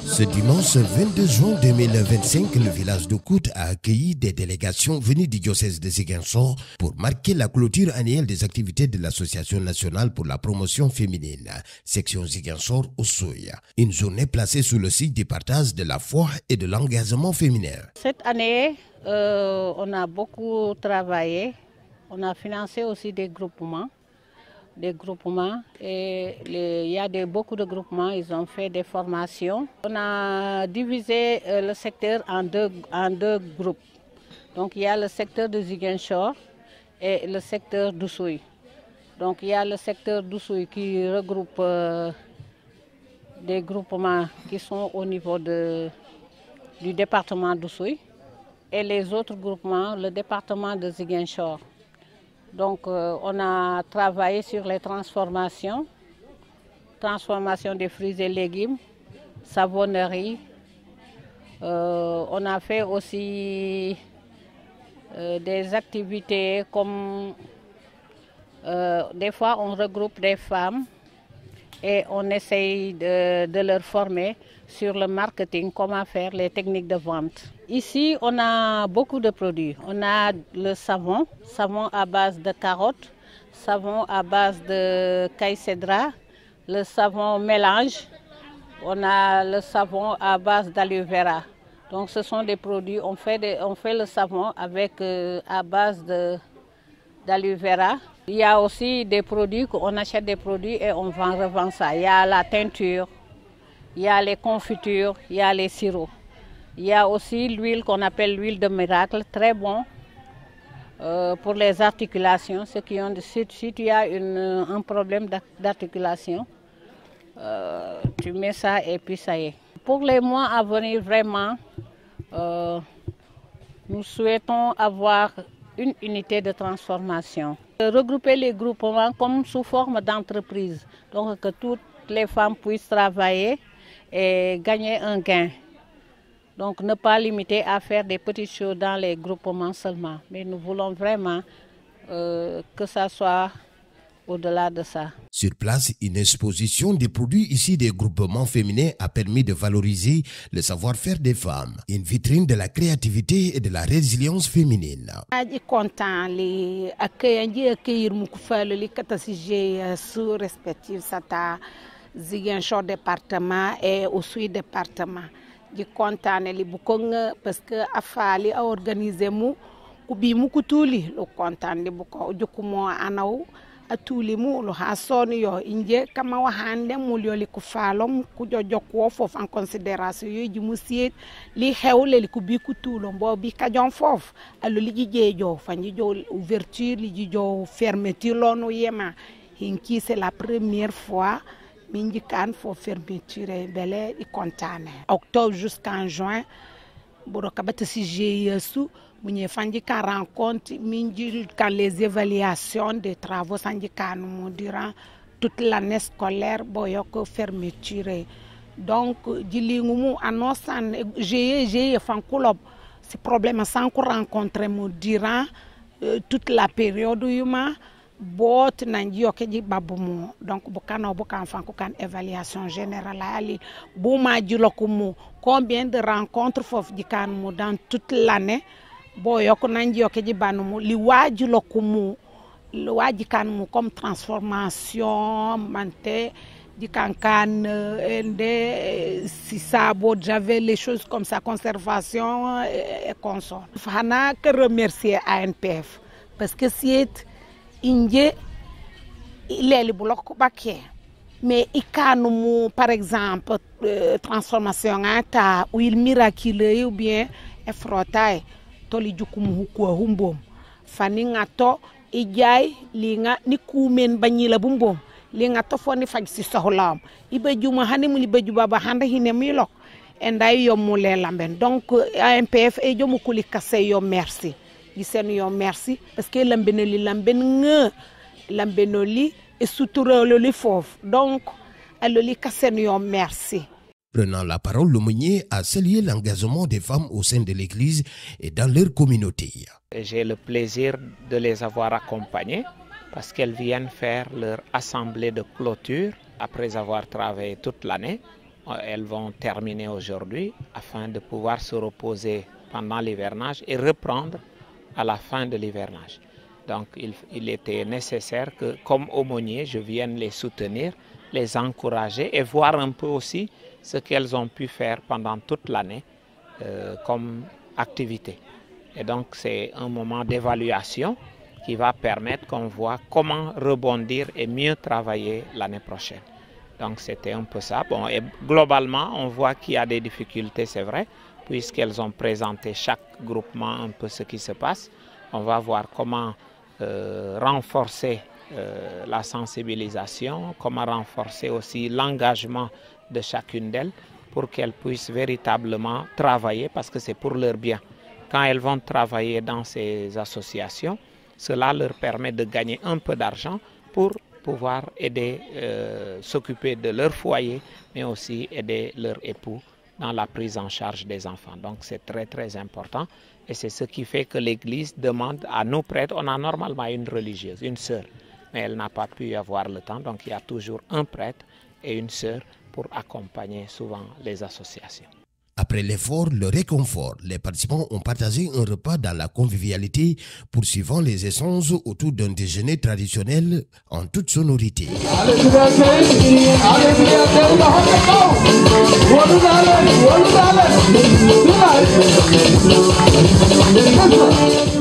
Ce dimanche 22 juin 2025, le village de Kout a accueilli des délégations venues du diocèse de Ziguinchor pour marquer la clôture annuelle des activités de l'Association nationale pour la promotion féminine, section Ziguinchor Oussouye. Une journée placée sous le signe du partage de la foi et de l'engagement féminin. Cette année, on a beaucoup travaillé. On a financé aussi des groupements. Et il y a beaucoup de groupements, ils ont fait des formations. On a divisé le secteur en deux groupes. Donc il y a le secteur de Ziguinchor et le secteur d'Oussouye. Donc il y a le secteur d'Oussouye qui regroupe des groupements qui sont au niveau du département d'Oussouye et les autres groupements, le département de Ziguinchor. Donc on a travaillé sur les transformations des fruits et légumes, savonnerie. On a fait aussi des activités comme des fois on regroupe des femmes et on essaye de leur former sur le marketing, comment faire les techniques de vente. Ici, on a beaucoup de produits. On a le savon à base de carottes, savon à base de caïcédra, le savon mélange, on a le savon à base d'aloe vera. Donc ce sont des produits, on fait le savon avec à base d'aloe vera. Il y a aussi des produits qu'on achète des produits et on revend ça. Il y a la teinture, il y a les confitures, il y a les sirops. Il y a aussi l'huile qu'on appelle l'huile de miracle, très bon pour les articulations. Si tu as un problème d'articulation, tu mets ça et puis ça y est. Pour les mois à venir, vraiment, nous souhaitons avoir une unité de transformation. Regrouper les groupements comme sous forme d'entreprise, donc que toutes les femmes puissent travailler et gagner un gain. Donc ne pas limiter à faire des petites choses dans les groupements seulement, mais nous voulons vraiment que ça soit au-delà de ça. Sur place, une exposition des produits issus des groupements féminins a permis de valoriser le savoir-faire des femmes. Une vitrine de la créativité et de la résilience féminine. Je suis content d'accueillir mon sous respectif Sata Ziguinchor département et Oussouye département. Je suis content parce que afali a organisé mu kubi mu kutuli lo content de beaucoup de comment anao atuli mu lo hasoni yo inje kama wa hande mu li ku falom ku jojoko fof en considération yo ji musiet li xewle li kubi kutulo mbo bi kajon fof allo li jejo fanji jo ouverture li jo fermeture lono yema hinki c'est la première fois minji kan fo fermeture belé i contane octobre jusqu'en juin boro kabata si jesu munye fanji kan rencontre minji kan les évaluations des travaux sanji kan durant toute l'année scolaire boyoko fermeture donc jilingu mu annonçan j'ai fan club ce problème sans rencontrer mu durant toute la période yuma bot nanji okeji babumu donc bukano bukan fanku kan évaluation générale ali buma jilokumu combien de rencontres fof dikan mu dans toute l'année boyoko nanji okeji banumu li wajilokumu li wajikan mu comme transformation mante dikan kan ende sisabo j'avais les choses comme ça conservation et consort fana que remercier ANPF parce que c'est inje ileli bloc baké mais ikanu par exemple transformation ata huile miracle ou bien efrotai toli jukumu ko humbom faninga to ijay linga ni kumen banyila bumbom linga to foni faj si sohlam ibe juma hanim li beju baba handa hinem yilok enday yomule lamben donc AMPF e jomu kuli kase yo merci yo merci parce que lambenoli et soutouroli fof donc aloli kasen yo merci. Prenant la parole, l'aumônier a salué l'engagement des femmes au sein de l'Église et dans leur communauté. J'ai le plaisir de les avoir accompagnées parce qu'elles viennent faire leur assemblée de clôture après avoir travaillé toute l'année. Elles vont terminer aujourd'hui afin de pouvoir se reposer pendant l'hivernage et reprendre à la fin de l'hivernage. Donc il était nécessaire que, comme aumônier, je vienne les soutenir, les encourager et voir un peu aussi ce qu'elles ont pu faire pendant toute l'année comme activité. Et donc c'est un moment d'évaluation qui va permettre qu'on voit comment rebondir et mieux travailler l'année prochaine. Donc c'était un peu ça. Bon, et globalement, on voit qu'il y a des difficultés, c'est vrai, puisqu'elles ont présenté chaque groupement un peu ce qui se passe. On va voir comment renforcer la sensibilisation, comment renforcer aussi l'engagement de chacune d'elles pour qu'elles puissent véritablement travailler, parce que c'est pour leur bien. Quand elles vont travailler dans ces associations, cela leur permet de gagner un peu d'argent pour pouvoir aider, s'occuper de leur foyer, mais aussi aider leur époux dans la prise en charge des enfants. Donc c'est très très important et c'est ce qui fait que l'Église demande à nos prêtres. On a normalement une religieuse, une sœur, mais elle n'a pas pu avoir le temps, donc il y a toujours un prêtre et une sœur pour accompagner souvent les associations. Après l'effort, le réconfort, les participants ont partagé un repas dans la convivialité, poursuivant les essences autour d'un déjeuner traditionnel en toute sonorité. Allez,